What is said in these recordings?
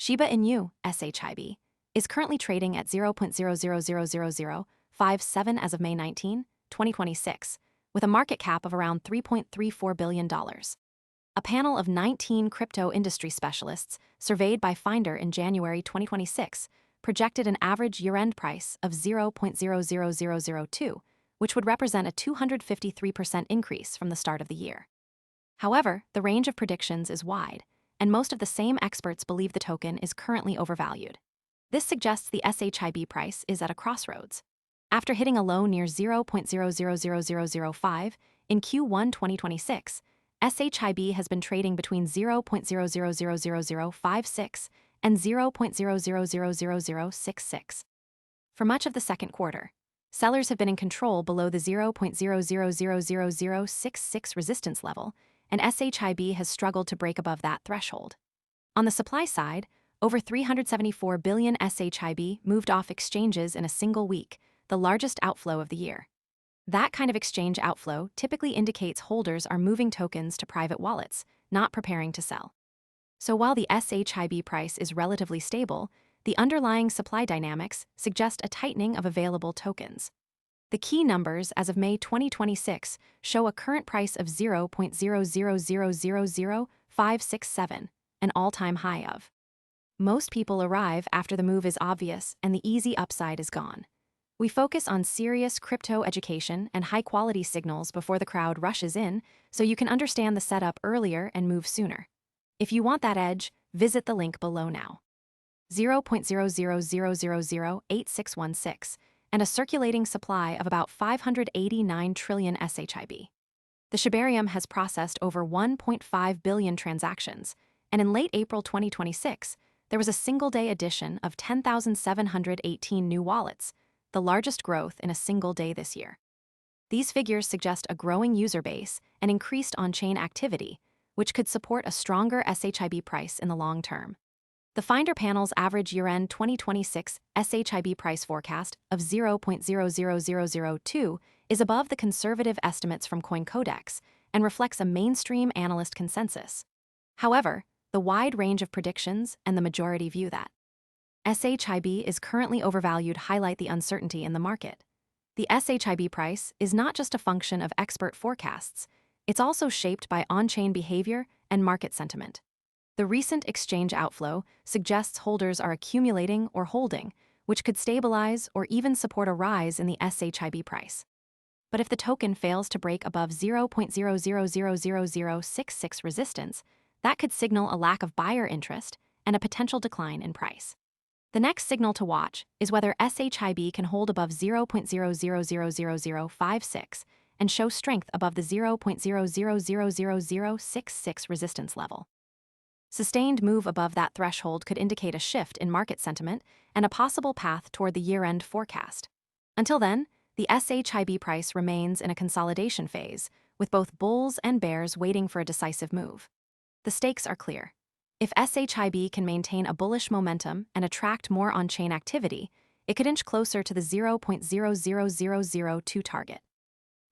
SHIB Inu, SHIB, is currently trading at 0.00000057 as of May 19, 2026, with a market cap of around $3.34 billion. A panel of 19 crypto industry specialists, surveyed by Finder in January 2026, projected an average year-end price of 0.00002, which would represent a 253% increase from the start of the year. However, the range of predictions is wide, and most of the same experts believe the token is currently overvalued. This suggests the SHIB price is at a crossroads. After hitting a low near 0.000005 in Q1 2026, SHIB has been trading between 0.000056 and 0.000066. For much of the second quarter, sellers have been in control below the 0.00000066 resistance level, and SHIB has struggled to break above that threshold. On the supply side, over 374 billion SHIB moved off exchanges in a single week, the largest outflow of the year. That kind of exchange outflow typically indicates holders are moving tokens to private wallets, not preparing to sell. So while the SHIB price is relatively stable, the underlying supply dynamics suggest a tightening of available tokens. The key numbers as of May 2026 show a current price of 0.00000567, an all-time high of. Most people arrive after the move is obvious and the easy upside is gone. We focus on serious crypto education and high-quality signals before the crowd rushes in, so you can understand the setup earlier and move sooner. If you want that edge, visit the link below now. 0.00008616, and a circulating supply of about 589 trillion SHIB. The Shibarium has processed over 1.5 billion transactions, and in late April 2026, there was a single-day addition of 10,718 new wallets, the largest growth in a single day this year. These figures suggest a growing user base and increased on-chain activity, which could support a stronger SHIB price in the long term. The Finder panel's average year-end 2026 SHIB price forecast of 0.00002 is above the conservative estimates from CoinCodex and reflects a mainstream analyst consensus. However, the wide range of predictions and the majority view that SHIB is currently overvalued highlight the uncertainty in the market. The SHIB price is not just a function of expert forecasts, it's also shaped by on-chain behavior and market sentiment. The recent exchange outflow suggests holders are accumulating or holding, which could stabilize or even support a rise in the SHIB price. But if the token fails to break above 0.000066 resistance, that could signal a lack of buyer interest and a potential decline in price. The next signal to watch is whether SHIB can hold above 0.000056 and show strength above the 0.000066 resistance level. Sustained move above that threshold could indicate a shift in market sentiment and a possible path toward the year-end forecast. Until then, the SHIB price remains in a consolidation phase, with both bulls and bears waiting for a decisive move. The stakes are clear. If SHIB can maintain a bullish momentum and attract more on-chain activity, it could inch closer to the 0.00002 target.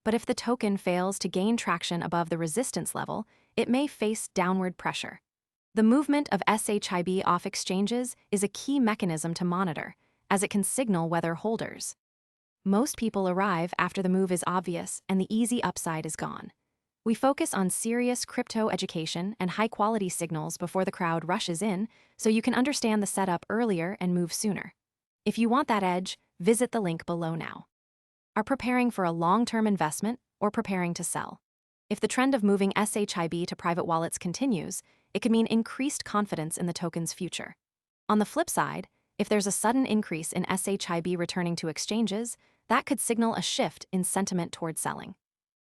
But if the token fails to gain traction above the resistance level, it may face downward pressure. The movement of SHIB off exchanges is a key mechanism to monitor, as it can signal whether holders. Most people arrive after the move is obvious and the easy upside is gone. We focus on serious crypto education and high-quality signals before the crowd rushes in, so you can understand the setup earlier and move sooner. If you want that edge, visit the link below now. Are preparing for a long-term investment or preparing to sell? If the trend of moving SHIB to private wallets continues, it could mean increased confidence in the token's future. On the flip side, if there's a sudden increase in SHIB returning to exchanges, that could signal a shift in sentiment toward selling.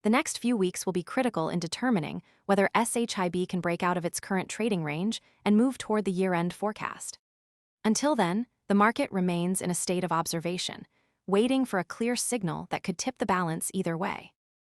The next few weeks will be critical in determining whether SHIB can break out of its current trading range and move toward the year-end forecast. Until then, the market remains in a state of observation, waiting for a clear signal that could tip the balance either way.